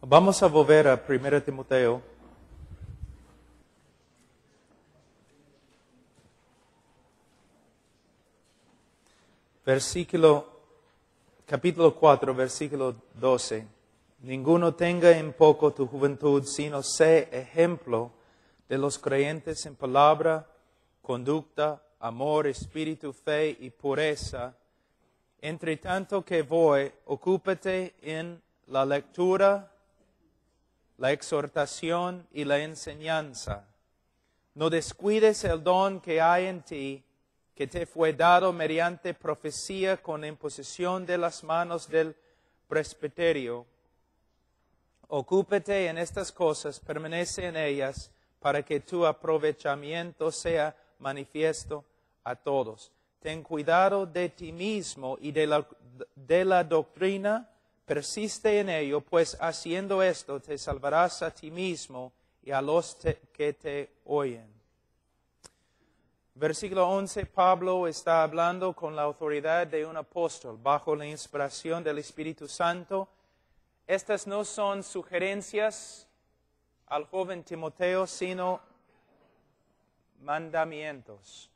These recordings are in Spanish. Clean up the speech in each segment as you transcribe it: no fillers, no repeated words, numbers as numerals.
Vamos a volver a 1 Timoteo. Capítulo 4, versículo 12. Ninguno tenga en poco tu juventud, sino sé ejemplo de los creyentes en palabra, conducta, amor, espíritu, fe y pureza. Entre tanto que voy, ocúpate en la lectura, la exhortación y la enseñanza. No descuides el don que hay en ti, que te fue dado mediante profecía con imposición de las manos del presbiterio. Ocúpate en estas cosas, permanece en ellas, para que tu aprovechamiento sea manifiesto a todos. Ten cuidado de ti mismo y de la doctrina, persiste en ello, pues haciendo esto te salvarás a ti mismo y a los que te oyen. Versículo 11, Pablo está hablando con la autoridad de un apóstol, bajo la inspiración del Espíritu Santo. Estas no son sugerencias al joven Timoteo, sino mandatos.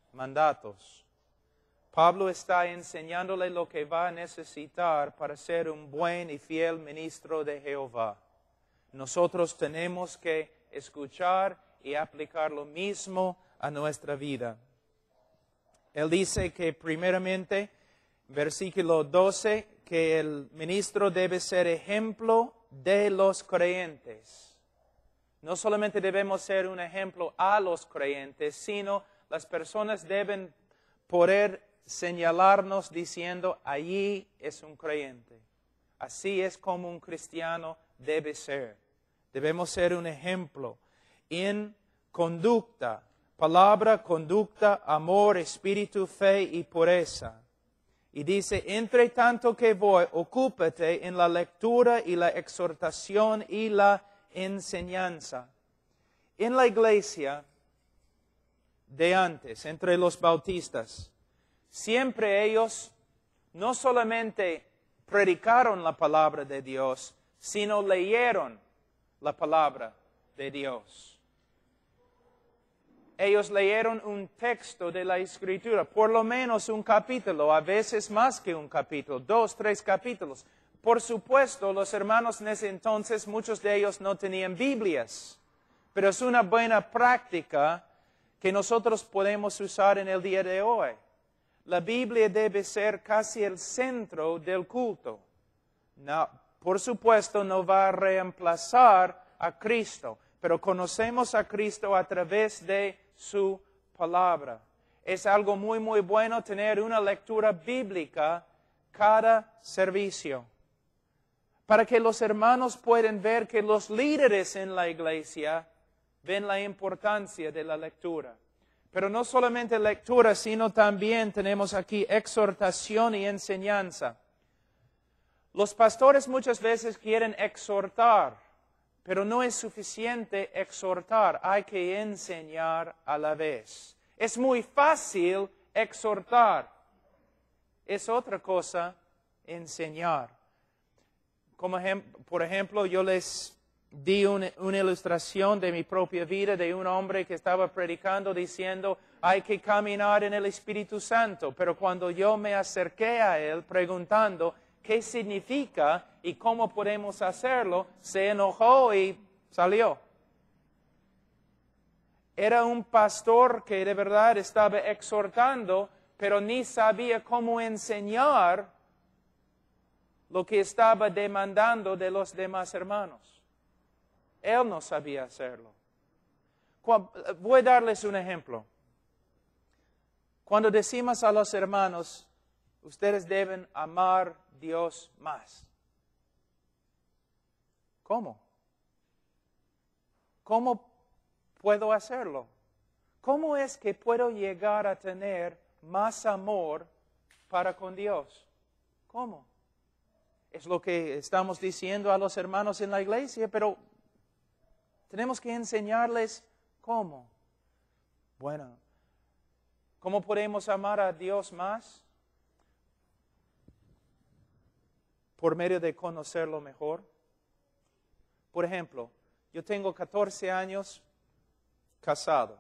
Pablo está enseñándole lo que va a necesitar para ser un buen y fiel ministro de Jehová. Nosotros tenemos que escuchar y aplicar lo mismo a nuestra vida. Él dice que primeramente, versículo 12, que el ministro debe ser ejemplo de los creyentes. No solamente debemos ser un ejemplo a los creyentes, sino las personas deben poder señalarnos diciendo, allí es un creyente. Así es como un cristiano debe ser. Debemos ser un ejemplo en conducta, palabra, conducta, amor, espíritu, fe y pureza. Y dice, entre tanto que voy, ocúpate en la lectura y la exhortación y la enseñanza. En la iglesia de antes, entre los bautistas, siempre ellos no solamente predicaron la palabra de Dios, sino leyeron la palabra de Dios. Ellos leyeron un texto de la Escritura, por lo menos un capítulo, a veces más que un capítulo, 2, 3 capítulos. Por supuesto, los hermanos en ese entonces, muchos de ellos no tenían Biblias, pero es una buena práctica que nosotros podemos usar en el día de hoy. La Biblia debe ser casi el centro del culto. No, por supuesto, no va a reemplazar a Cristo, pero conocemos a Cristo a través de su palabra. Es algo muy, muy bueno tener una lectura bíblica cada servicio, para que los hermanos puedan ver que los líderes en la iglesia ven la importancia de la lectura. Pero no solamente lectura, sino también tenemos aquí exhortación y enseñanza. Los pastores muchas veces quieren exhortar, pero no es suficiente exhortar, hay que enseñar a la vez. Es muy fácil exhortar, es otra cosa enseñar. Por ejemplo, yo les di una ilustración de mi propia vida de un hombre que estaba predicando diciendo, hay que caminar en el Espíritu Santo. Pero cuando yo me acerqué a él preguntando qué significa y cómo podemos hacerlo, se enojó y salió. Era un pastor que de verdad estaba exhortando, pero ni sabía cómo enseñar lo que estaba demandando de los demás hermanos. Él no sabía hacerlo. Voy a darles un ejemplo. Cuando decimos a los hermanos, ustedes deben amar a Dios más. ¿Cómo? ¿Cómo puedo hacerlo? ¿Cómo es que puedo llegar a tener más amor para con Dios? ¿Cómo? Es lo que estamos diciendo a los hermanos en la iglesia, pero tenemos que enseñarles cómo. Bueno, ¿cómo podemos amar a Dios más? Por medio de conocerlo mejor. Por ejemplo, yo tengo 14 años casado.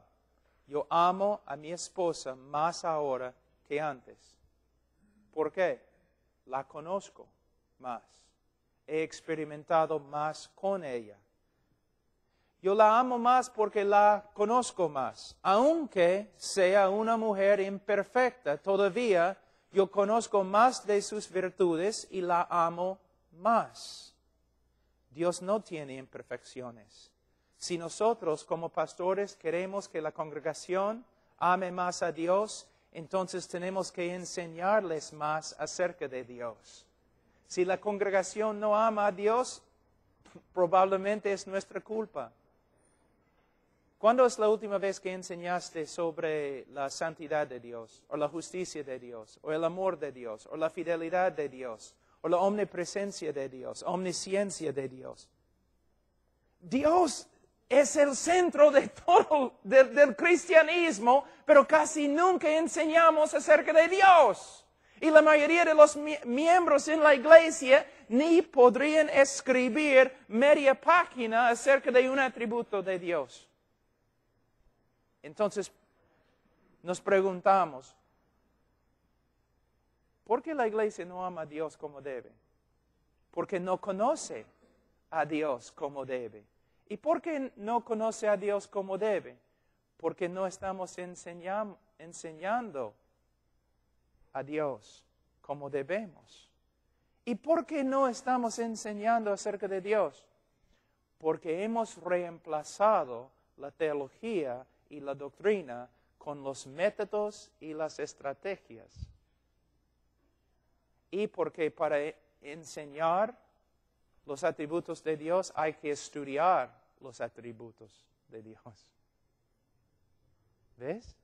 Yo amo a mi esposa más ahora que antes. ¿Por qué? La conozco más. He experimentado más con ella. Yo la amo más porque la conozco más. Aunque sea una mujer imperfecta, todavía yo conozco más de sus virtudes y la amo más. Dios no tiene imperfecciones. Si nosotros como pastores queremos que la congregación ame más a Dios, entonces tenemos que enseñarles más acerca de Dios. Si la congregación no ama a Dios, probablemente es nuestra culpa. ¿Cuándo es la última vez que enseñaste sobre la santidad de Dios, o la justicia de Dios, o el amor de Dios, o la fidelidad de Dios, o la omnipresencia de Dios, omnisciencia de Dios? Dios es el centro de todo, del cristianismo, pero casi nunca enseñamos acerca de Dios. Y la mayoría de los miembros en la iglesia ni podrían escribir media página acerca de un atributo de Dios. Entonces, nos preguntamos, ¿por qué la iglesia no ama a Dios como debe? Porque no conoce a Dios como debe. ¿Y por qué no conoce a Dios como debe? Porque no estamos enseñando a Dios como debemos. ¿Y por qué no estamos enseñando acerca de Dios? Porque hemos reemplazado la teología y la doctrina con los métodos y las estrategias. Y porque para enseñar los atributos de Dios hay que estudiar los atributos de Dios. ¿Ves?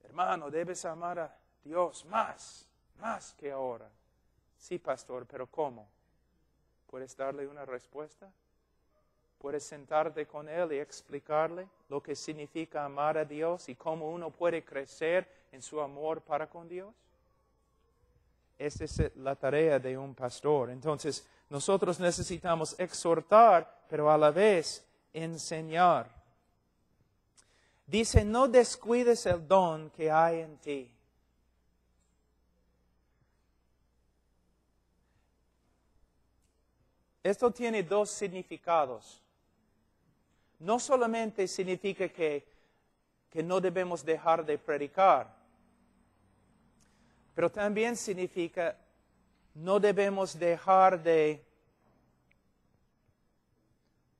Hermano, debes amar a Dios más que ahora. Sí, pastor, pero ¿cómo? ¿Puedes darle una respuesta? ¿Puedes sentarte con Él y explicarle lo que significa amar a Dios y cómo uno puede crecer en su amor para con Dios? Esa es la tarea de un pastor. Entonces, nosotros necesitamos exhortar, pero a la vez enseñar. Dice, no descuides el don que hay en ti. Esto tiene dos significados. No solamente significa que no debemos dejar de predicar, pero también significa no debemos dejar de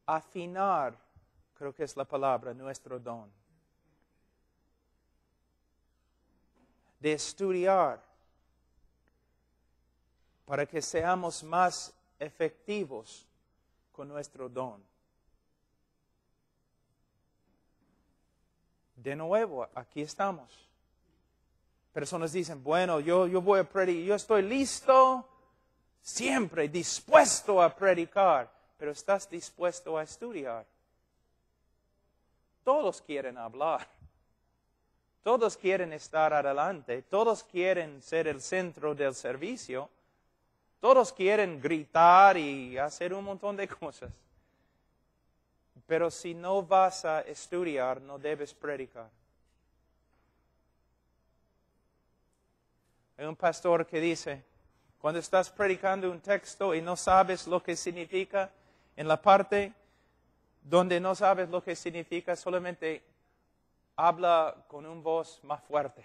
afinar, creo que es la palabra, nuestro don. De estudiar para que seamos más efectivos con nuestro don. De nuevo, aquí estamos. Personas dicen, bueno, yo voy a predicar, yo estoy listo, siempre dispuesto a predicar, pero ¿estás dispuesto a estudiar? Todos quieren hablar, todos quieren estar adelante, todos quieren ser el centro del servicio, todos quieren gritar y hacer un montón de cosas. Pero si no vas a estudiar, no debes predicar. Hay un pastor que dice, cuando estás predicando un texto y no sabes lo que significa, en la parte donde no sabes lo que significa, solamente habla con una voz más fuerte.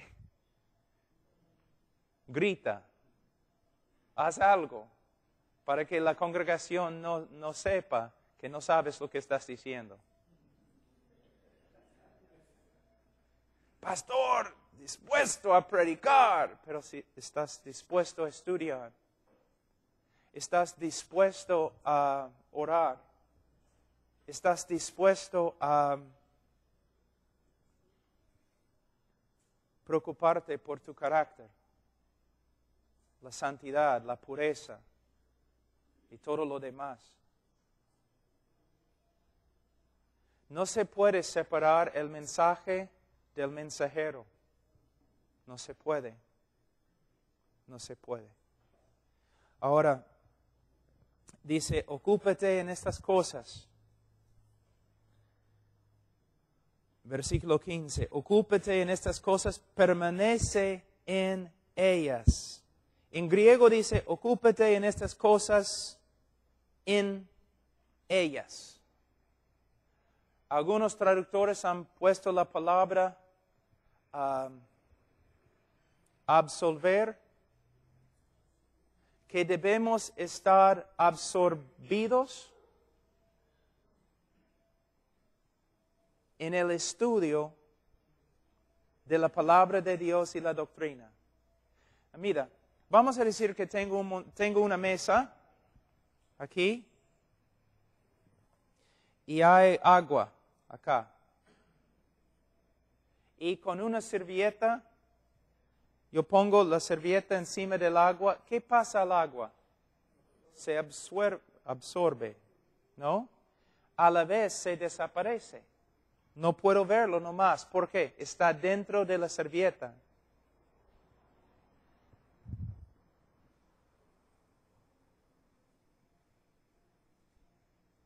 Grita. Haz algo para que la congregación no sepa que no sabes lo que estás diciendo. Pastor, dispuesto a predicar, pero si estás dispuesto a estudiar, estás dispuesto a orar, estás dispuesto a preocuparte por tu carácter, la santidad, la pureza y todo lo demás. No se puede separar el mensaje del mensajero. No se puede. No se puede. Ahora, Dice, ocúpate en estas cosas. Versículo 15, ocúpate en estas cosas, permanece en ellas. En griego dice, ocúpate en estas cosas, en ellas. Algunos traductores han puesto la palabra absolver, que debemos estar absorbidos en el estudio de la palabra de Dios y la doctrina. Mira, vamos a decir que tengo una mesa aquí y hay agua acá. Y con una servilleta, yo pongo la servilleta encima del agua. ¿Qué pasa al agua? Se absorbe, ¿no? A la vez se desaparece. No puedo verlo nomás. ¿Por qué? Está dentro de la servilleta.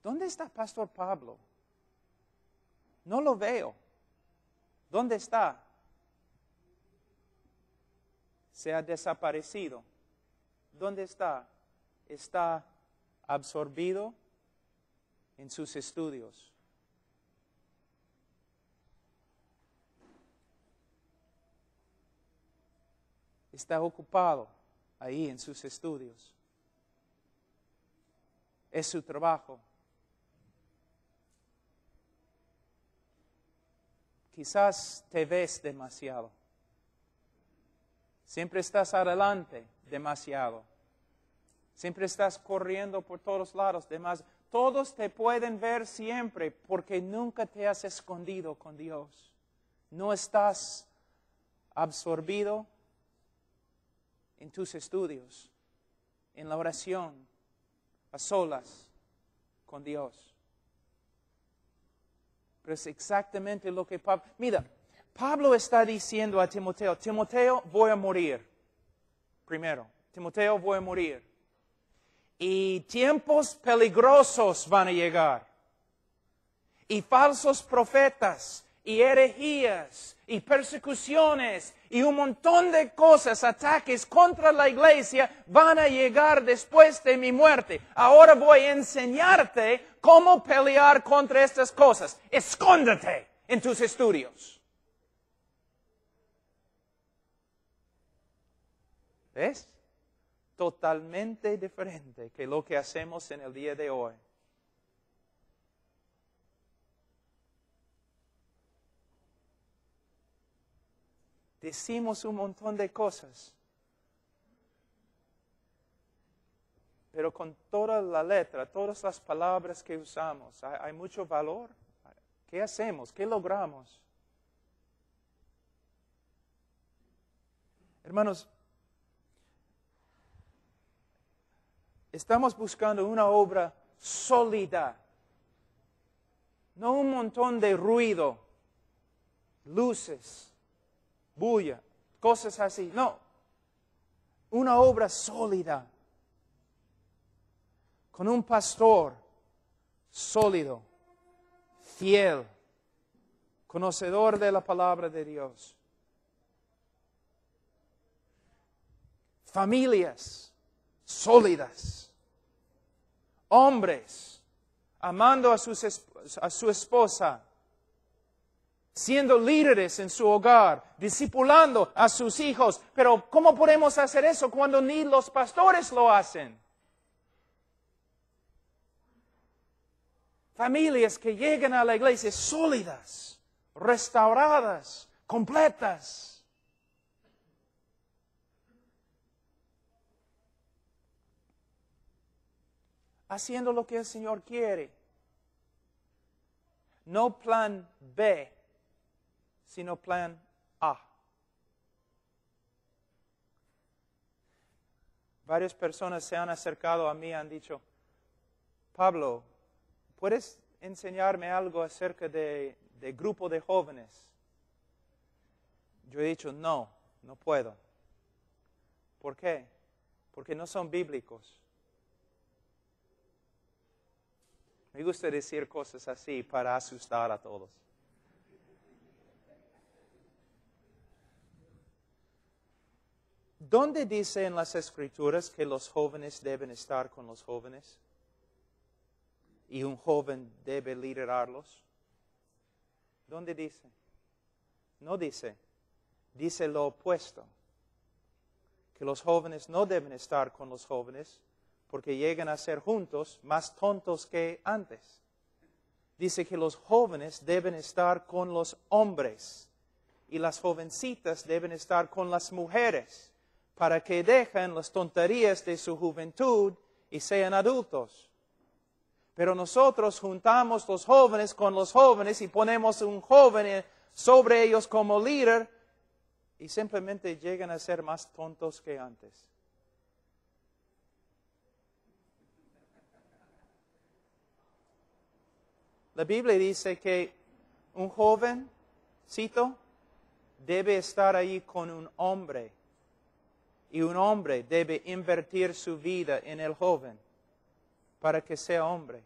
¿Dónde está Pastor Pablo? No lo veo. ¿Dónde está? Se ha desaparecido. ¿Dónde está? Está absorbido en sus estudios. Está ocupado ahí en sus estudios. Es su trabajo. Quizás te ves demasiado. Siempre estás adelante demasiado. Siempre estás corriendo por todos lados demasiado. Todos te pueden ver siempre porque nunca te has escondido con Dios. No estás absorbido en tus estudios, en la oración, a solas con Dios. Pero es exactamente lo que Pablo... Mira, Pablo está diciendo a Timoteo, Timoteo, voy a morir. Primero, Timoteo, voy a morir. Y tiempos peligrosos van a llegar. Y falsos profetas, y herejías, y persecuciones, y un montón de cosas, ataques contra la iglesia van a llegar después de mi muerte. Ahora voy a enseñarte cómo pelear contra estas cosas. Escóndete en tus estudios. ¿Ves? Totalmente diferente que lo que hacemos en el día de hoy. Decimos un montón de cosas, pero con toda la letra, todas las palabras que usamos, hay mucho valor. ¿Qué hacemos? ¿Qué logramos? Hermanos, estamos buscando una obra sólida, no un montón de ruido, luces, bulla, cosas así. No, una obra sólida, con un pastor sólido, fiel, conocedor de la palabra de Dios. Familias sólidas, hombres amando a su esposa, siendo líderes en su hogar, discipulando a sus hijos. Pero ¿cómo podemos hacer eso cuando ni los pastores lo hacen? Familias que llegan a la iglesia sólidas, restauradas, completas. Haciendo lo que el Señor quiere. No plan B, sino plan A. Varias personas se han acercado a mí y han dicho, Pablo, ¿puedes enseñarme algo acerca de grupo de jóvenes? Yo he dicho, no puedo. ¿Por qué? Porque no son bíblicos. Me gusta decir cosas así para asustar a todos. ¿Dónde dice en las Escrituras que los jóvenes deben estar con los jóvenes? Y un joven debe liderarlos. ¿Dónde dice? No dice. Dice lo opuesto. Que los jóvenes no deben estar con los jóvenes porque llegan a ser juntos más tontos que antes. Dice que los jóvenes deben estar con los hombres y las jovencitas deben estar con las mujeres para que dejen las tonterías de su juventud y sean adultos. Pero nosotros juntamos los jóvenes con los jóvenes y ponemos un joven sobre ellos como líder y simplemente llegan a ser más tontos que antes. La Biblia dice que un jovencito debe estar ahí con un hombre. Y un hombre debe invertir su vida en el joven para que sea hombre.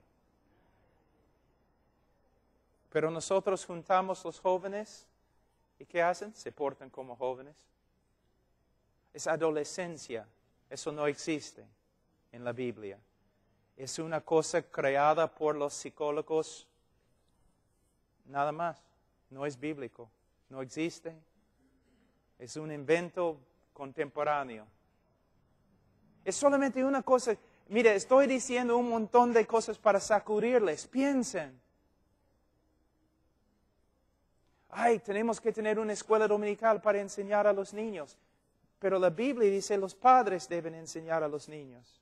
Pero nosotros juntamos los jóvenes y ¿qué hacen? Se portan como jóvenes. Es adolescencia. Eso no existe en la Biblia. Es una cosa creada por los psicólogos. Nada más. No es bíblico. No existe. Es un invento contemporáneo. Es solamente una cosa. Mire, estoy diciendo un montón de cosas para sacudirles. Piensen. Ay, tenemos que tener una escuela dominical para enseñar a los niños. Pero la Biblia dice los padres deben enseñar a los niños.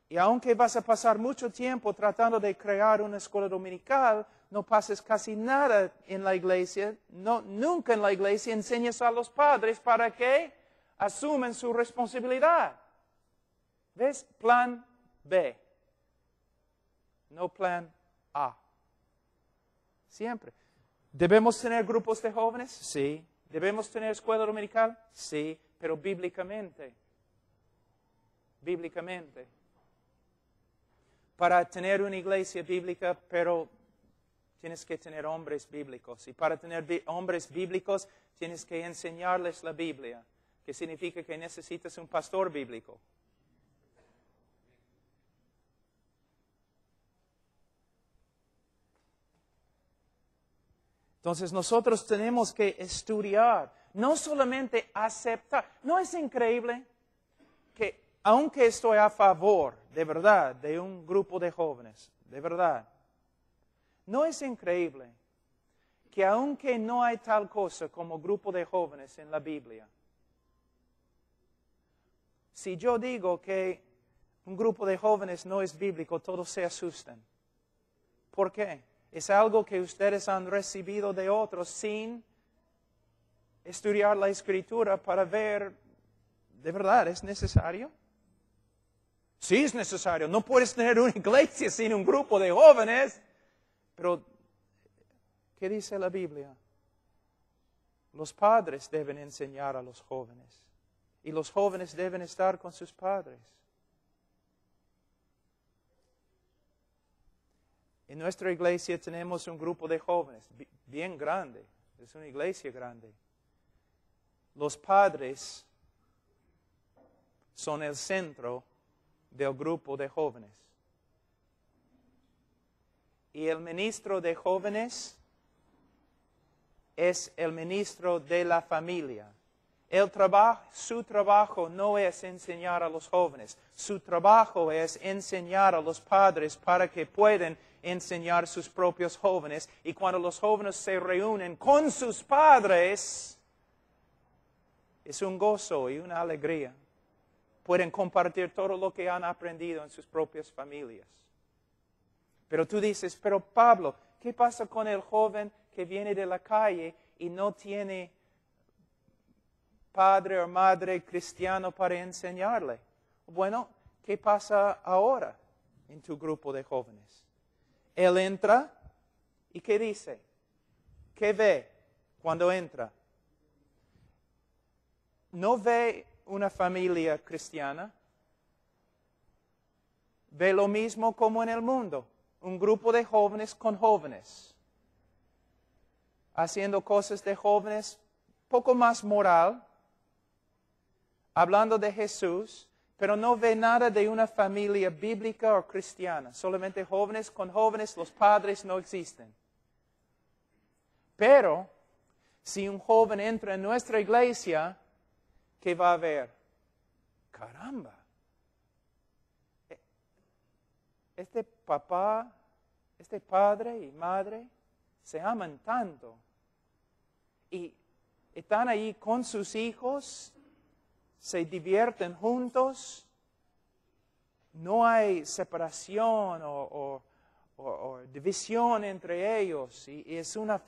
Y aunque vas a pasar mucho tiempo tratando de crear una escuela dominical, no pases casi nada en la iglesia, nunca en la iglesia enseñas a los padres para que asumen su responsabilidad. ¿Ves? Plan B. No plan A. Siempre. ¿Debemos tener grupos de jóvenes? Sí. ¿Debemos tener escuela dominical? Sí, pero bíblicamente. Bíblicamente. Para tener una iglesia bíblica, pero tienes que tener hombres bíblicos. Y para tener hombres bíblicos, tienes que enseñarles la Biblia. Que significa que necesitas un pastor bíblico. Entonces nosotros tenemos que estudiar, no solamente aceptar. ¿No es increíble que aunque estoy a favor, de verdad, de un grupo de jóvenes, de verdad, no es increíble que aunque no hay tal cosa como grupo de jóvenes en la Biblia, si yo digo que un grupo de jóvenes no es bíblico, todos se asustan. ¿Por qué? Es algo que ustedes han recibido de otros sin estudiar la Escritura para ver, ¿de verdad es necesario? Sí es necesario. No puedes tener una iglesia sin un grupo de jóvenes. Pero, ¿qué dice la Biblia? Los padres deben enseñar a los jóvenes. Y los jóvenes deben estar con sus padres. En nuestra iglesia tenemos un grupo de jóvenes bien grande. Es una iglesia grande. Los padres son el centro del grupo de jóvenes. Y el ministro de jóvenes es el ministro de la familia. Su trabajo no es enseñar a los jóvenes. Su trabajo es enseñar a los padres para que puedan enseñar a sus propios jóvenes. Y cuando los jóvenes se reúnen con sus padres, es un gozo y una alegría. Pueden compartir todo lo que han aprendido en sus propias familias. Pero tú dices, pero Pablo, ¿qué pasa con el joven que viene de la calle y no tiene padre o madre cristiano para enseñarle? Bueno, ¿qué pasa ahora en tu grupo de jóvenes? Él entra y ¿qué dice? ¿Qué ve cuando entra? No ve una familia cristiana. Ve lo mismo como en el mundo. un grupo de jóvenes con jóvenes, haciendo cosas de jóvenes poco más moral, hablando de Jesús, pero no ve nada de una familia bíblica o cristiana. Solamente jóvenes con jóvenes, los padres no existen. Pero, si un joven entra en nuestra iglesia, ¿qué va a ver? Caramba. Este papá, este padre y madre se aman tanto. Y están ahí con sus hijos, se divierten juntos, no hay separación o división entre ellos. Y es una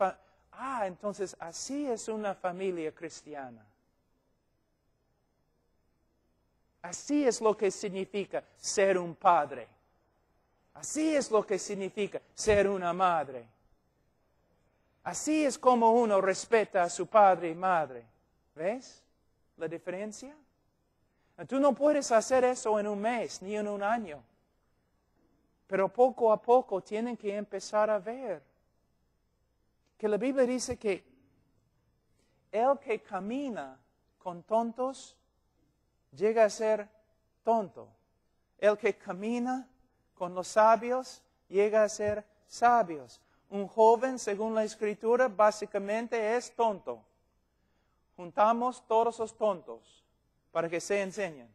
entonces así es una familia cristiana. Así es lo que significa ser un padre. Así es lo que significa ser una madre. Así es como uno respeta a su padre y madre. ¿Ves la diferencia? Tú no puedes hacer eso en un mes ni en un año. Pero poco a poco tienen que empezar a ver que la Biblia dice que el que camina con tontos llega a ser tonto. El que camina con los sabios llega a ser sabios. Un joven, según la Escritura, básicamente es tonto. Juntamos todos los tontos para que se enseñen.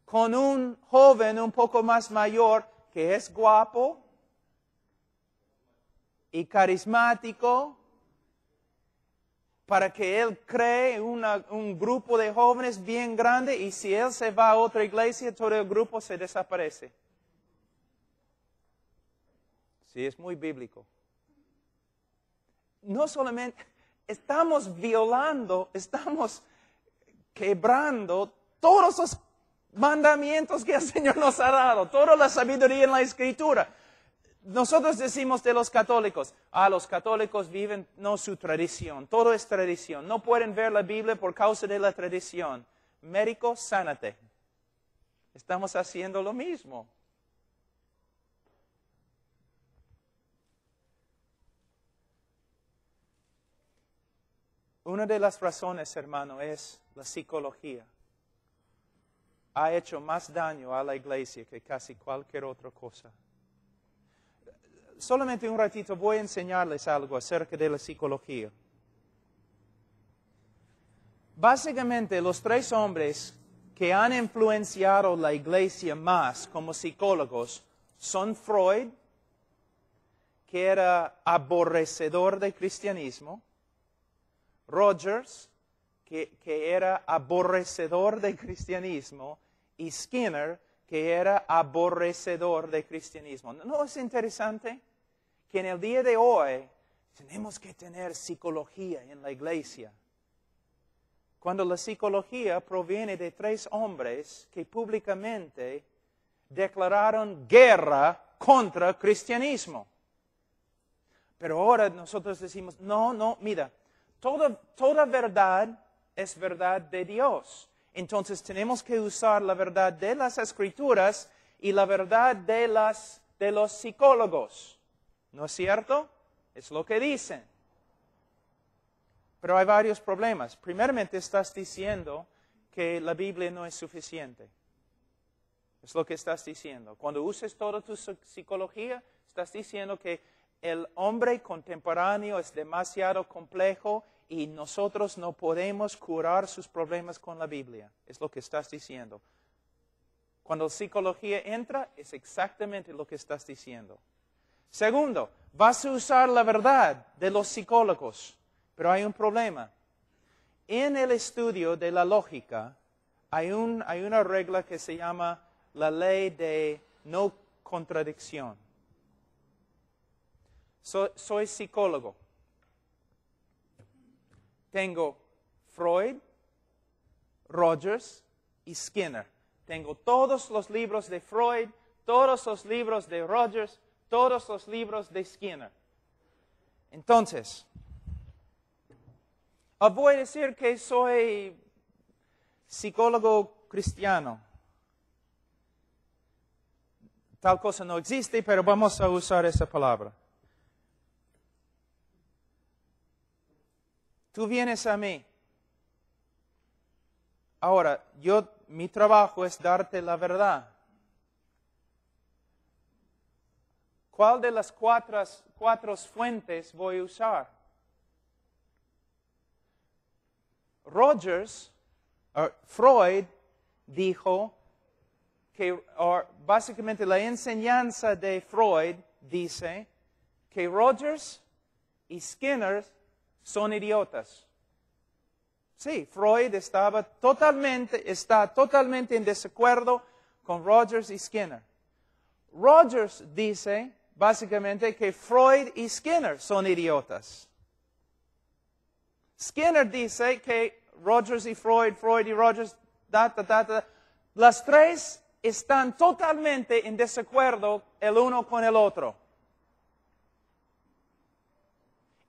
Con un joven un poco más mayor que es guapo y carismático, para que él cree un grupo de jóvenes bien grande, y si él se va a otra iglesia, todo el grupo se desaparece. Sí, es muy bíblico. No solamente estamos violando, estamos quebrando todos los mandamientos que el Señor nos ha dado, toda la sabiduría en la Escritura. Nosotros decimos de los católicos, los católicos viven, no su tradición, todo es tradición. No pueden ver la Biblia por causa de la tradición. Médico, sánate. Estamos haciendo lo mismo. Una de las razones, hermano, es la psicología. Ha hecho más daño a la iglesia que casi cualquier otra cosa. Solamente un ratito voy a enseñarles algo acerca de la psicología. Básicamente, los tres hombres que han influenciado la iglesia más como psicólogos son Freud, que era aborrecedor del cristianismo, Rogers, que era aborrecedor del cristianismo, y Skinner, que era aborrecedor del cristianismo. ¿No es interesante que en el día de hoy tenemos que tener psicología en la iglesia? Cuando la psicología proviene de tres hombres que públicamente declararon guerra contra el cristianismo. Pero ahora nosotros decimos, no, mira, toda verdad es verdad de Dios. Entonces tenemos que usar la verdad de las Escrituras y la verdad de los psicólogos. ¿No es cierto? Es lo que dicen. Pero hay varios problemas. Primeramente, estás diciendo que la Biblia no es suficiente. Es lo que estás diciendo. Cuando uses toda tu psicología, estás diciendo que el hombre contemporáneo es demasiado complejo y nosotros no podemos curar sus problemas con la Biblia. Es lo que estás diciendo. Cuando la psicología entra, es exactamente lo que estás diciendo. Segundo, vas a usar la verdad de los psicólogos, pero hay un problema. En el estudio de la lógica, hay una regla que se llama la ley de no contradicción. Soy psicólogo. Tengo Freud, Rogers y Skinner. Tengo todos los libros de Freud, todos los libros de Rogers, todos los libros de Skinner. Entonces, voy a decir que soy psicólogo cristiano. tal cosa no existe, pero vamos a usar esa palabra. Tú vienes a mí. Ahora, mi trabajo es darte la verdad. ¿Cuál de las cuatro fuentes voy a usar? Freud dijo que, básicamente la enseñanza de Freud dice que Rogers y Skinner son idiotas. Sí, Freud está totalmente en desacuerdo con Rogers y Skinner. Rogers dice básicamente que Freud y Skinner son idiotas. Skinner dice que Rogers y Freud y Rogers, las tres están totalmente en desacuerdo el uno con el otro.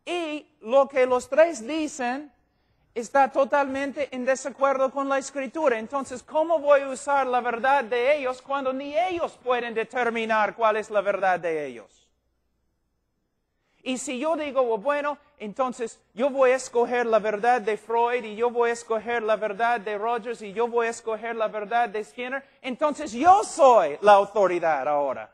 Y lo que los tres dicen está totalmente en desacuerdo con la Escritura. Entonces, ¿cómo voy a usar la verdad de ellos cuando ni ellos pueden determinar cuál es la verdad de ellos? Y si yo digo, bueno, entonces yo voy a escoger la verdad de Freud y yo voy a escoger la verdad de Rogers y yo voy a escoger la verdad de Skinner, entonces yo soy la autoridad ahora.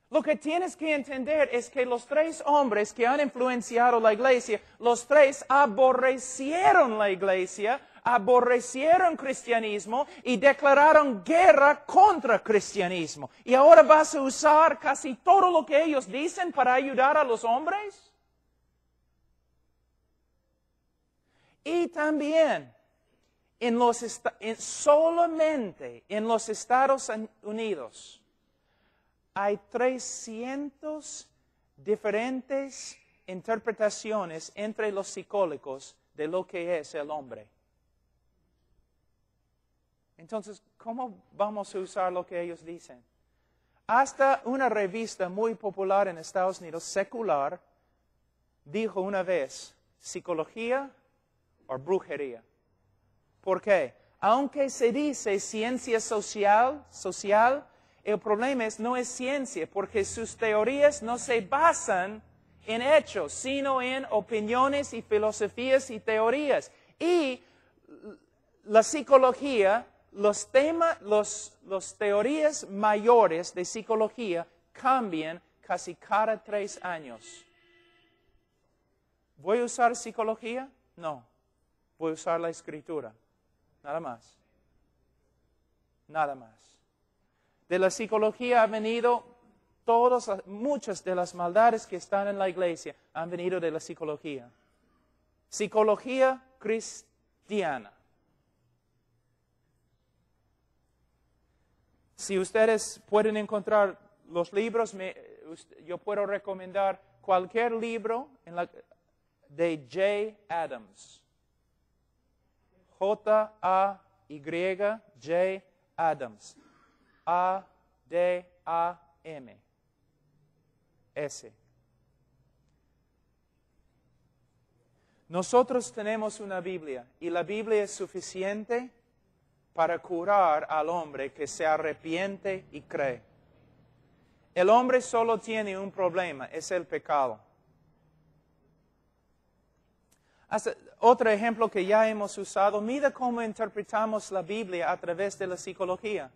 Lo que tienes que entender es que los tres hombres que han influenciado la iglesia, los tres aborrecieron la iglesia, aborrecieron cristianismo y declararon guerra contra cristianismo. ¿Y ahora vas a usar casi todo lo que ellos dicen para ayudar a los hombres? Y también, solamente en los Estados Unidos, hay 300 diferentes interpretaciones entre los psicólogos de lo que es el hombre. Entonces, ¿cómo vamos a usar lo que ellos dicen? Hasta una revista muy popular en Estados Unidos, secular, dijo una vez, psicología o brujería. ¿Por qué? Aunque se dice ciencia social, el problema no es ciencia, porque sus teorías no se basan en hechos, sino en opiniones y filosofías y teorías. Y la psicología, las teorías mayores de psicología cambian casi cada 3 años. ¿Voy a usar psicología? No. Voy a usar la Escritura. Nada más. Nada más. De la psicología han venido muchas de las maldades que están en la iglesia han venido de la psicología. Psicología cristiana. Si ustedes pueden encontrar los libros, yo puedo recomendar cualquier libro de J. Adams. J. Adams. A-D-A-M-S. Nosotros tenemos una Biblia y la Biblia es suficiente para curar al hombre que se arrepiente y cree. El hombre solo tiene un problema, es el pecado. Otro ejemplo que ya hemos usado, mira cómo interpretamos la Biblia a través de la psicología.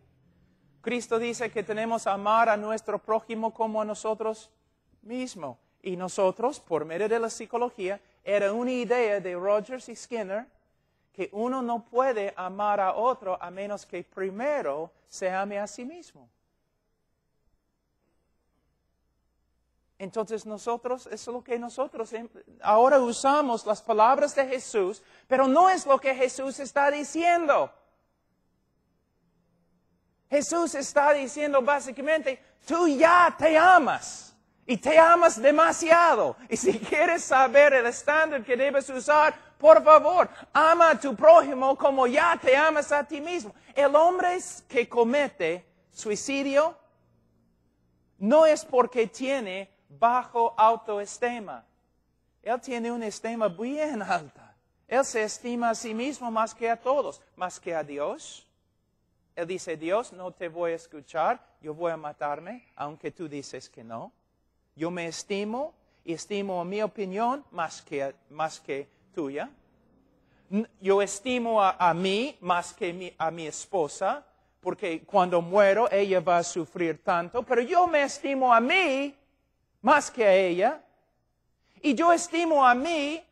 Cristo dice que tenemos que amar a nuestro prójimo como a nosotros mismos. Y nosotros, por medio de la psicología, era una idea de Rogers y Skinner que uno no puede amar a otro a menos que primero se ame a sí mismo. Entonces eso es lo que nosotros ahora usamos las palabras de Jesús, pero no es lo que Jesús está diciendo. Jesús está diciendo básicamente, tú ya te amas y te amas demasiado. Y si quieres saber el estándar que debes usar, por favor, ama a tu prójimo como ya te amas a ti mismo. El hombre que comete suicidio no es porque tiene bajo autoestima. Él tiene una estima bien alta. Él se estima a sí mismo más que a todos, más que a Dios. Él dice, Dios, no te voy a escuchar, yo voy a matarme, aunque tú dices que no. Yo me estimo y estimo mi opinión más que tuya. Yo estimo a mí más que a mi esposa, porque cuando muero ella va a sufrir tanto, pero yo me estimo a mí más que a ella. Y yo estimo a mí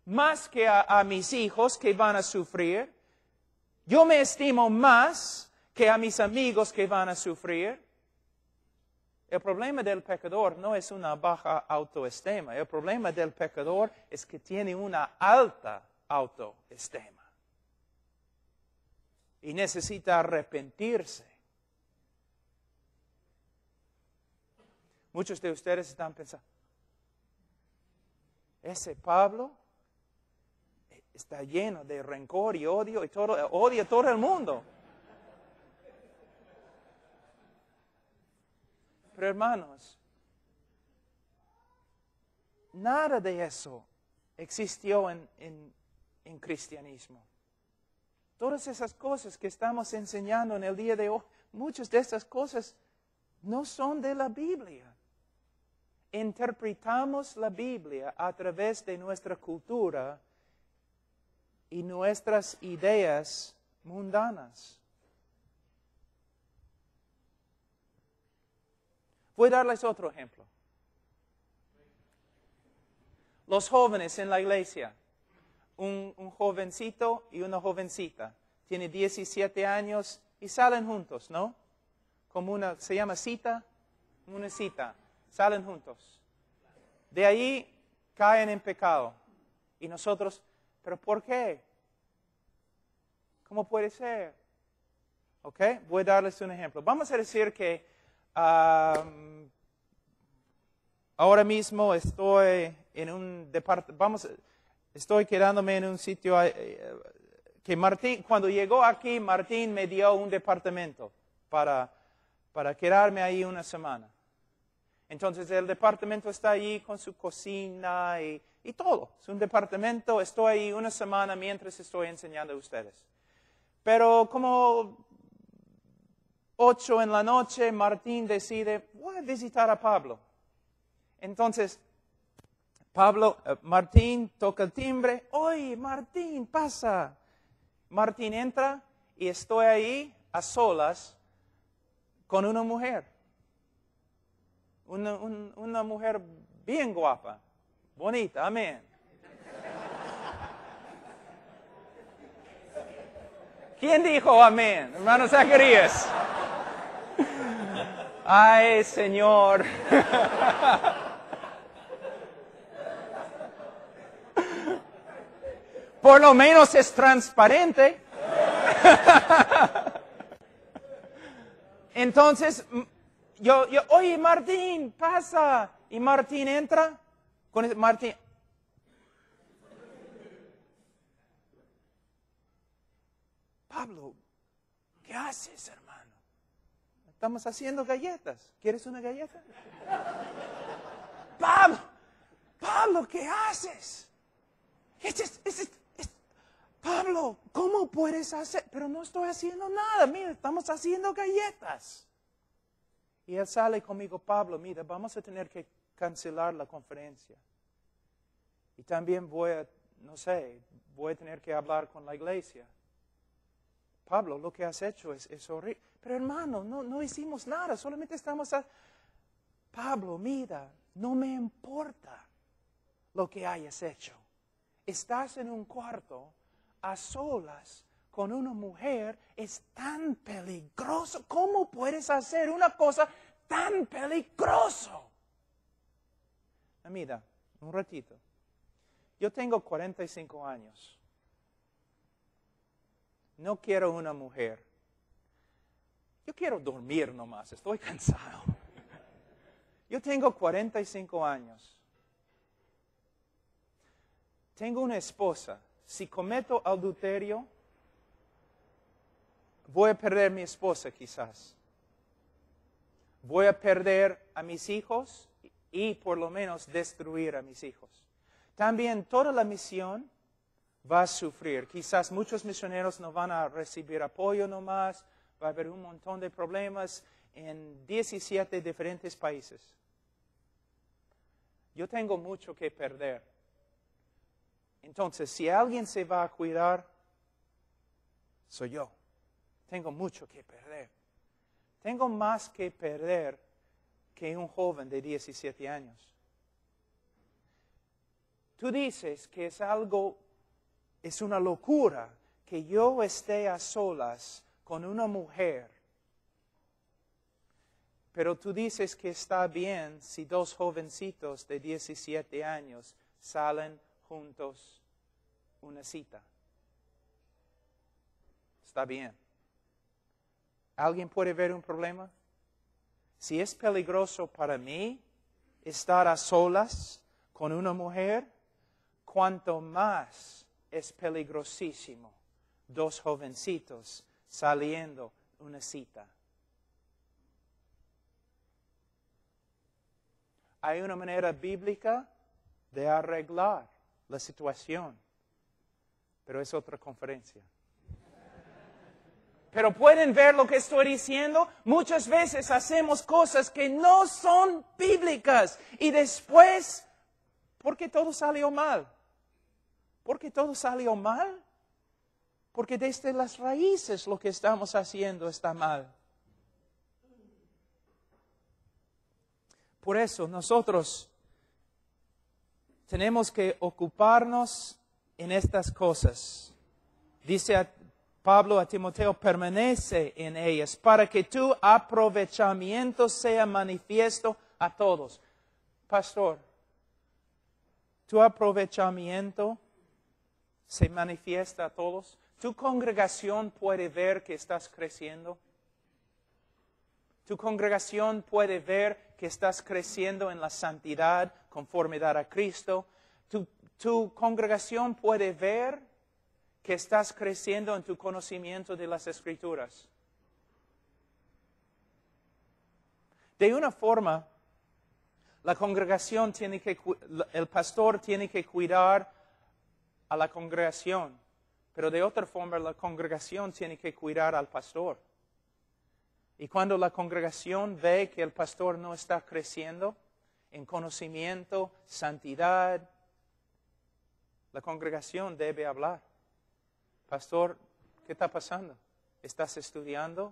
más que a mis hijos que van a sufrir. Yo me estimo más que a mis amigos que van a sufrir. El problema del pecador no es una baja autoestima. El problema del pecador es que tiene una alta autoestima. Y necesita arrepentirse. Muchos de ustedes están pensando, ese Pablo está lleno de rencor y odio y odia a todo el mundo. Pero hermanos, nada de eso existió en cristianismo. Todas esas cosas que estamos enseñando en el día de hoy, muchas de esas cosas no son de la Biblia. Interpretamos la Biblia a través de nuestra cultura y nuestras ideas mundanas. Voy a darles otro ejemplo. Los jóvenes en la iglesia, un jovencito y una jovencita, tienen 17 años y salen juntos, ¿no? Se llama cita, una cita, salen juntos. De ahí caen en pecado. Y nosotros, ¿pero por qué? ¿Cómo puede ser? ¿Ok? Voy a darles un ejemplo. Vamos a decir que ahora mismo estoy en un departamento, estoy quedándome en un sitio que Martín, cuando llegó aquí, Martín me dio un departamento para quedarme ahí una semana. Entonces el departamento está allí con su cocina y todo. Es un departamento, estoy ahí una semana mientras estoy enseñando a ustedes. Pero como 8 en la noche, Martín decide, voy a visitar a Pablo. Entonces, Martín toca el timbre. Oye, Martín, pasa. Martín entra y estoy ahí a solas con una mujer. Una mujer bien guapa, bonita, amén. ¿Quién dijo amén? Hermano Zacarías. Ay, Señor. Por lo menos es transparente. Entonces, oye, Martín, pasa. Y Martín entra. Martín. Pablo, ¿qué haces, hermano? Estamos haciendo galletas. ¿Quieres una galleta? Pablo, ¿qué haces? Pablo, ¿cómo puedes hacer? Pero no estoy haciendo nada. Mira, estamos haciendo galletas. Y él sale conmigo, Pablo, mira, vamos a tener que cancelar la conferencia. Y también voy a tener que hablar con la iglesia. Pablo, lo que has hecho es horrible. Pero hermano, no hicimos nada, solamente estamos Pablo, mira, no me importa lo que hayas hecho. Estás en un cuarto a solas con una mujer, es tan peligroso. ¿Cómo puedes hacer una cosa tan peligrosa? Mira, un ratito. Yo tengo 45 años. No quiero una mujer. Yo quiero dormir nomás, estoy cansado. Yo tengo 45 años. Tengo una esposa. Si cometo adulterio, voy a perder a mi esposa quizás. Voy a perder a mis hijos y por lo menos destruir a mis hijos. También toda la misión va a sufrir. Quizás muchos misioneros no van a recibir apoyo nomás. va a haber un montón de problemas en 17 diferentes países. Yo tengo mucho que perder. Entonces, si alguien se va a cuidar, soy yo. Tengo mucho que perder. Tengo más que perder que un joven de 17 años. Tú dices que es una locura que yo esté a solas con una mujer. Pero tú dices que está bien si dos jovencitos de 17 años salen juntos una cita. Está bien. ¿Alguien puede ver un problema? Si es peligroso para mí estar a solas con una mujer, cuanto más es peligrosísimo dos jovencitos saliendo una cita. Hay una manera bíblica de arreglar la situación, pero es otra conferencia. Pero pueden ver lo que estoy diciendo. Muchas veces hacemos cosas que no son bíblicas y después, ¿por qué todo salió mal? ¿Por qué todo salió mal? Porque desde las raíces lo que estamos haciendo está mal. Por eso nosotros tenemos que ocuparnos en estas cosas. Dice Pablo a Timoteo, permanece en ellas para que tu aprovechamiento sea manifiesto a todos. Pastor, ¿tu aprovechamiento se manifiesta a todos? ¿Tu congregación puede ver que estás creciendo? ¿Tu congregación puede ver que estás creciendo en la santidad, conformidad a Cristo? ¿Tu congregación puede ver que estás creciendo en tu conocimiento de las Escrituras? De una forma, la congregación el pastor tiene que cuidar a la congregación, pero de otra forma la congregación tiene que cuidar al pastor. Y cuando la congregación ve que el pastor no está creciendo en conocimiento, santidad, la congregación debe hablar. Pastor, ¿qué está pasando? ¿Estás estudiando?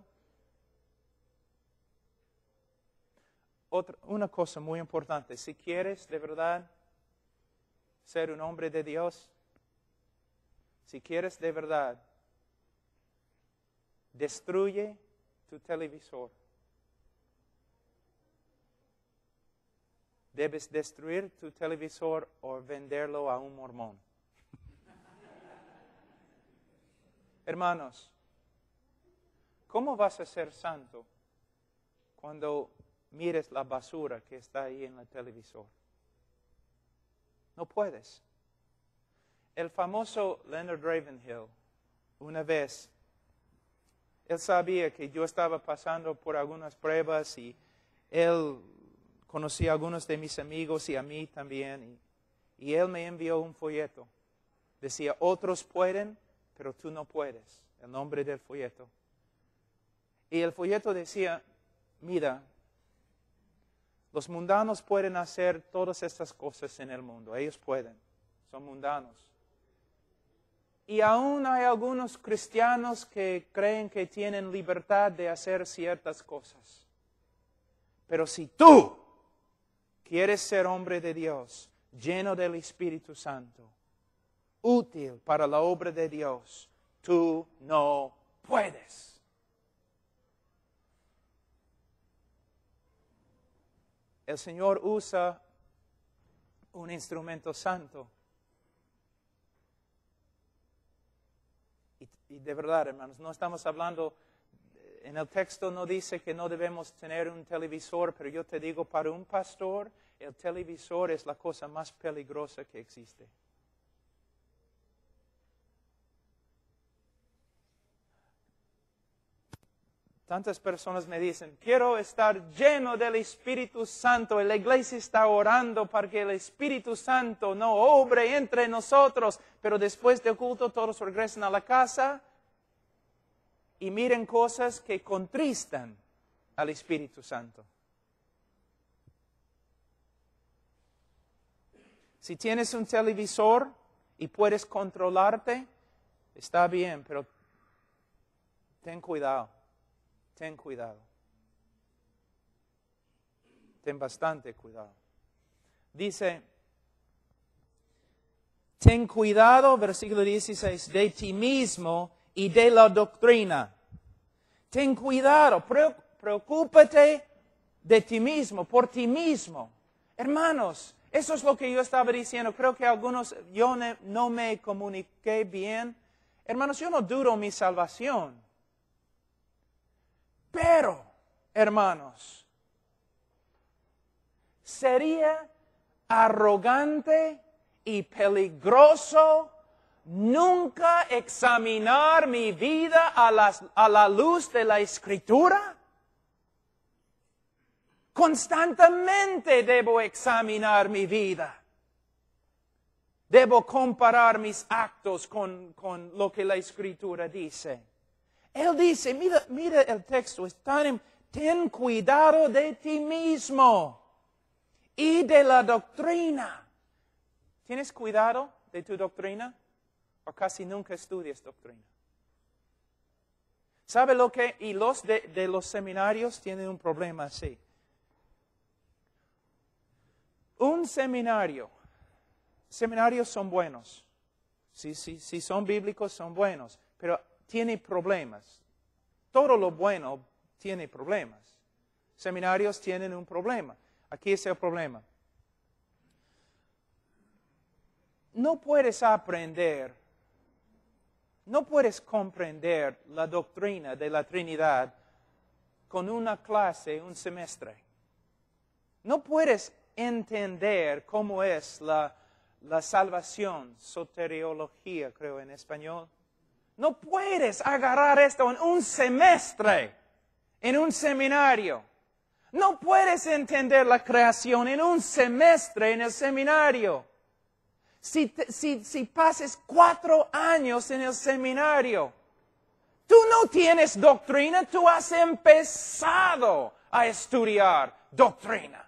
Una cosa muy importante, si quieres de verdad ser un hombre de Dios, si quieres de verdad, destruye tu televisor. Debes destruir tu televisor o venderlo a un mormón. Hermanos, ¿cómo vas a ser santo cuando mires la basura que está ahí en el televisor? No puedes. El famoso Leonard Ravenhill, una vez, él sabía que yo estaba pasando por algunas pruebas y él conocía a algunos de mis amigos y a mí también. Y él me envió un folleto. Decía, otros pueden, pero tú no puedes. El nombre del folleto. Y el folleto decía, mira, los mundanos pueden hacer todas estas cosas en el mundo. Ellos pueden. Son mundanos. Y aún hay algunos cristianos que creen que tienen libertad de hacer ciertas cosas. Pero si tú quieres ser hombre de Dios, lleno del Espíritu Santo, útil para la obra de Dios, tú no puedes. El Señor usa un instrumento santo. Y de verdad, hermanos, no estamos hablando, en el texto no dice que no debemos tener un televisor, pero yo te digo, para un pastor, el televisor es la cosa más peligrosa que existe. Tantas personas me dicen, quiero estar lleno del Espíritu Santo. Y la iglesia está orando para que el Espíritu Santo no obre entre nosotros. Pero después del culto todos regresan a la casa. y miren cosas que contristan al Espíritu Santo. Si tienes un televisor y puedes controlarte, está bien, pero ten cuidado, ten cuidado. Ten bastante cuidado. Dice, ten cuidado, versículo 16, de ti mismo y de la doctrina. Ten cuidado, preocúpate de ti mismo, por ti mismo. Hermanos, eso es lo que yo estaba diciendo. Creo que algunos, yo no me comuniqué bien. Hermanos, yo no dudo mi salvación. Pero, hermanos, sería arrogante y peligroso nunca examinar mi vida a la luz de la Escritura. Constantemente debo examinar mi vida. Debo comparar mis actos con lo que la Escritura dice. Él dice, mira el texto, ten cuidado de ti mismo y de la doctrina. ¿Tienes cuidado de tu doctrina? ¿O casi nunca estudias doctrina? ¿Sabe lo que? Y los de los seminarios tienen un problema así. Un seminarios son buenos. Si son bíblicos, son buenos. Pero tiene problemas. Todo lo bueno tiene problemas. Seminarios tienen un problema. Aquí es el problema. No puedes aprender, no puedes comprender la doctrina de la Trinidad con una clase, un semestre. No puedes entender cómo es la salvación, soteriología, creo en español. No puedes agarrar esto en un semestre, en un seminario. No puedes entender la creación en un semestre en el seminario. Si pases 4 años en el seminario, tú no tienes doctrina, tú has empezado a estudiar doctrina.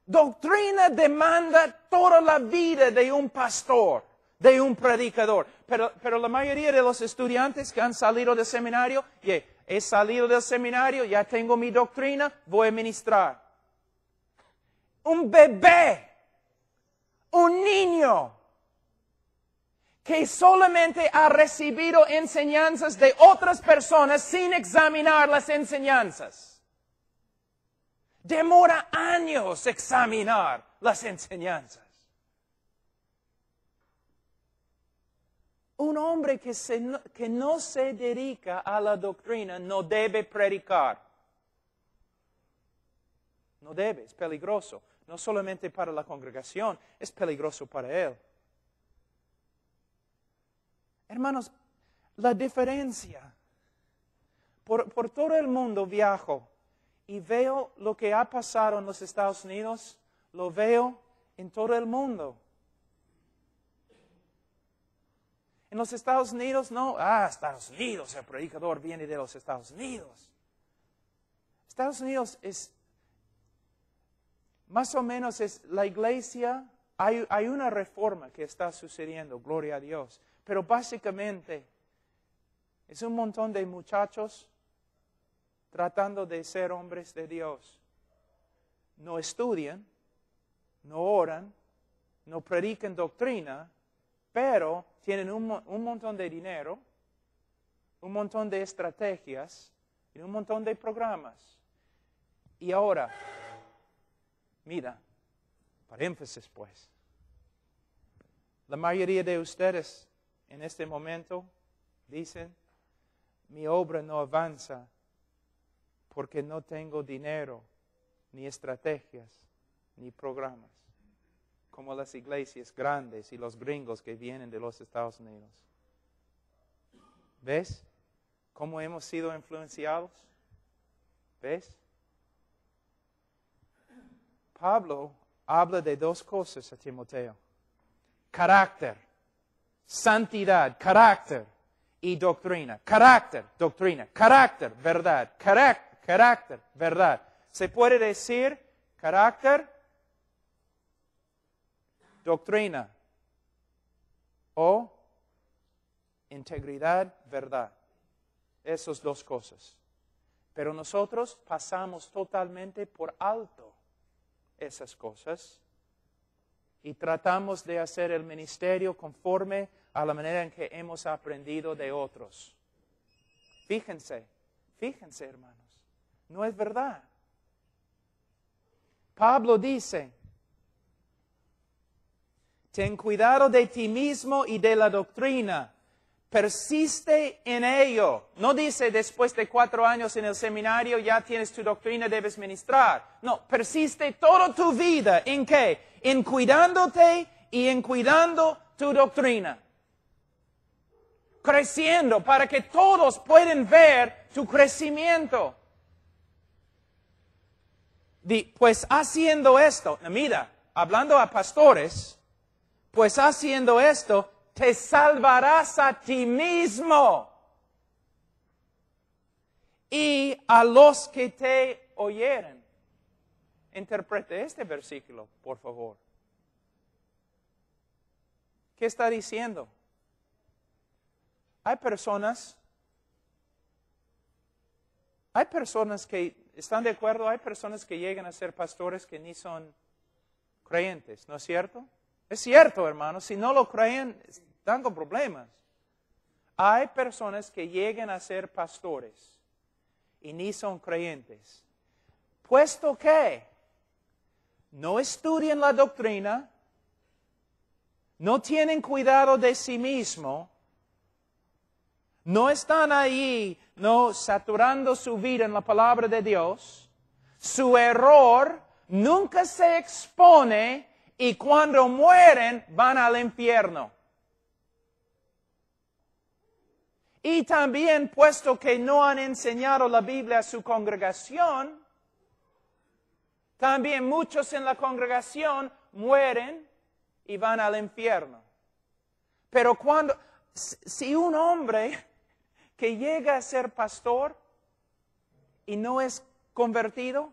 Doctrina demanda toda la vida de un pastor, de un predicador. Pero la mayoría de los estudiantes que han salido del seminario, he salido del seminario, ya tengo mi doctrina, voy a ministrar. Un bebé, un niño, que solamente ha recibido enseñanzas de otras personas sin examinar las enseñanzas. Demora años examinar las enseñanzas. Un hombre que no se dedica a la doctrina no debe predicar. No debe, es peligroso. No solamente para la congregación, es peligroso para él. Hermanos, la diferencia. Por todo el mundo viajo y veo lo que ha pasado en los Estados Unidos, lo veo en todo el mundo. En los Estados Unidos, no, Estados Unidos, el predicador viene de los Estados Unidos. Estados Unidos es, más o menos es la iglesia, hay una reforma que está sucediendo, gloria a Dios. Pero básicamente es un montón de muchachos tratando de ser hombres de Dios. No estudian, no oran, no predican doctrina, pero tienen un montón de dinero, un montón de estrategias y un montón de programas. Y ahora, mira, para énfasis pues, la mayoría de ustedes en este momento dicen, mi obra no avanza porque no tengo dinero, ni estrategias, ni programas, como las iglesias grandes y los gringos que vienen de los Estados Unidos. ¿Ves cómo hemos sido influenciados? ¿Ves? Pablo habla de 2 cosas a Timoteo. Carácter, santidad, carácter y doctrina. Carácter, doctrina. Carácter, verdad. Carácter, verdad. Se puede decir carácter, doctrina o integridad, verdad. Esas dos cosas. Pero nosotros pasamos totalmente por alto esas cosas y tratamos de hacer el ministerio conforme a la manera en que hemos aprendido de otros. Fíjense, hermanos, no es verdad. Pablo dice, ten cuidado de ti mismo y de la doctrina. Persiste en ello. No dice después de 4 años en el seminario ya tienes tu doctrina, debes ministrar. No, persiste toda tu vida. ¿En qué? En cuidándote y en cuidando tu doctrina. Creciendo para que todos puedan ver tu crecimiento. Pues haciendo esto, mira, hablando a pastores, pues haciendo esto, te salvarás a ti mismo y a los que te oyeren. Interprete este versículo, por favor. ¿Qué está diciendo? Hay personas que están de acuerdo, hay personas que llegan a ser pastores que ni son creyentes, ¿no es cierto? Es cierto, hermanos, si no lo creen, están con problemas. Hay personas que llegan a ser pastores y ni son creyentes. Puesto que no estudian la doctrina, no tienen cuidado de sí mismo, no están ahí, no saturando su vida en la palabra de Dios, su error nunca se expone y cuando mueren van al infierno. Y también, puesto que no han enseñado la Biblia a su congregación, también muchos en la congregación mueren y van al infierno. Pero si un hombre que llega a ser pastor y no es convertido,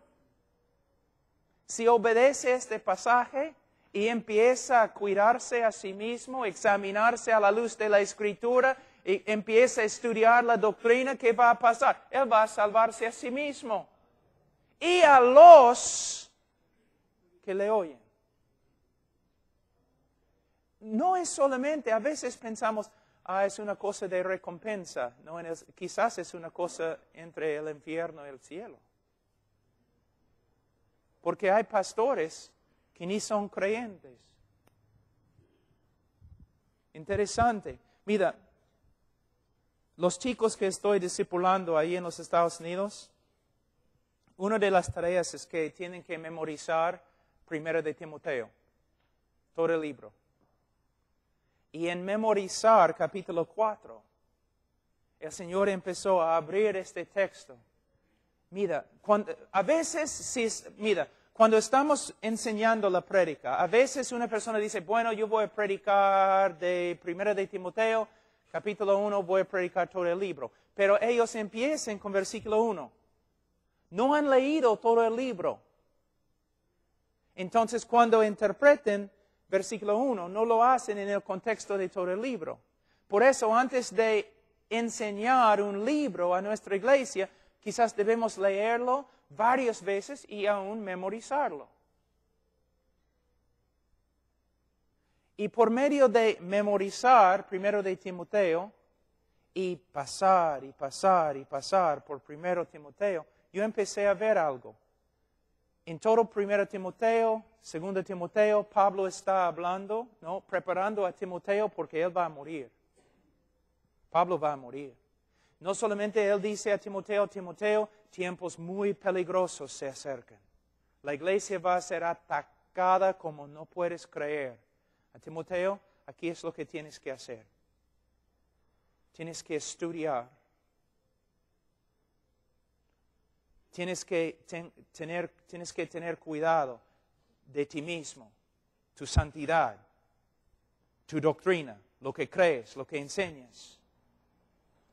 si obedece este pasaje y empieza a cuidarse a sí mismo, examinarse a la luz de la Escritura y empieza a estudiar la doctrina, ¿qué va a pasar? Él va a salvarse a sí mismo y a los que le oyen. No es solamente, a veces pensamos, es una cosa de recompensa. No, quizás es una cosa entre el infierno y el cielo. Porque hay pastores que ni son creyentes. Interesante. Mira, los chicos que estoy discipulando ahí en los Estados Unidos, una de las tareas es que tienen que memorizar 1 de Timoteo, todo el libro. Y en memorizar capítulo 4, el Señor empezó a abrir este texto. Mira, cuando estamos enseñando la prédica, a veces una persona dice, bueno, yo voy a predicar de 1 de Timoteo, capítulo 1, voy a predicar todo el libro. Pero ellos empiezan con versículo 1. No han leído todo el libro. Entonces, cuando interpreten versículo 1, no lo hacen en el contexto de todo el libro. Por eso, antes de enseñar un libro a nuestra iglesia, quizás debemos leerlo varias veces y aún memorizarlo. Y por medio de memorizar 1 de Timoteo y pasar por 1 Timoteo, yo empecé a ver algo. En todo 1 Timoteo, 2 Timoteo, Pablo está hablando, ¿no? Preparando a Timoteo porque él va a morir. Pablo va a morir. No solamente él dice a Timoteo, tiempos muy peligrosos se acercan. La iglesia va a ser atacada como no puedes creer. A Timoteo, aquí es lo que tienes que hacer. Tienes que estudiar. Tienes que tener cuidado de ti mismo, tu santidad, tu doctrina, lo que crees, lo que enseñas.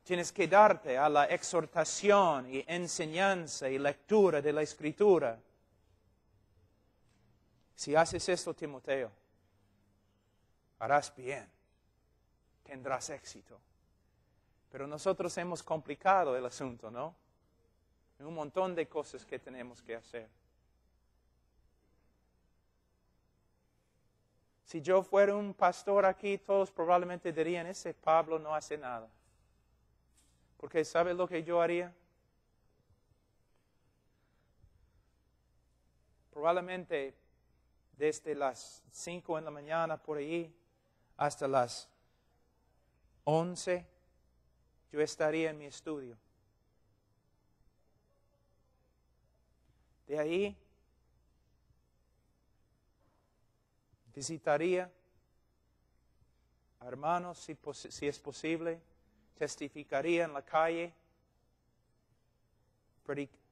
Tienes que darte a la exhortación y enseñanza y lectura de la Escritura. Si haces esto, Timoteo, harás bien, tendrás éxito. Pero nosotros hemos complicado el asunto, ¿no? Hay un montón de cosas que tenemos que hacer. Si yo fuera un pastor aquí, todos probablemente dirían, ese Pablo no hace nada. Porque ¿sabe lo que yo haría? Probablemente desde las 5 de la mañana por ahí hasta las 11, yo estaría en mi estudio. De ahí visitaría a hermanos si es posible, testificaría en la calle,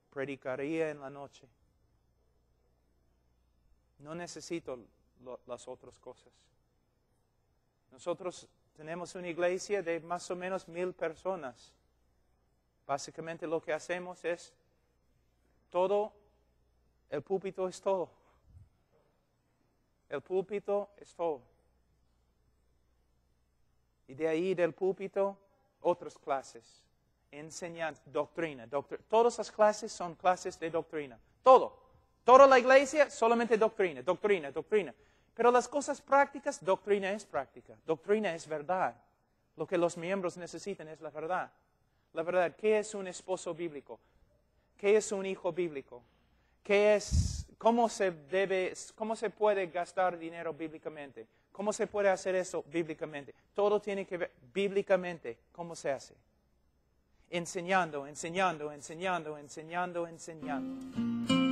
predicaría en la noche. No necesito las otras cosas. Nosotros tenemos una iglesia de más o menos 1,000 personas. Básicamente lo que hacemos es todo, el púlpito es todo. El púlpito es todo. Y de ahí del púlpito, otras clases. Enseñanza, doctrina. Todas las clases son clases de doctrina. Todo. Toda la iglesia, solamente doctrina, doctrina, doctrina. Pero las cosas prácticas, doctrina es práctica. Doctrina es verdad. Lo que los miembros necesitan es la verdad. La verdad, ¿qué es un esposo bíblico? ¿Qué es un hijo bíblico? ¿Cómo se puede gastar dinero bíblicamente? ¿Cómo se puede hacer eso bíblicamente? Todo tiene que ver bíblicamente. ¿Cómo se hace? Enseñando, enseñando, enseñando, enseñando, enseñando.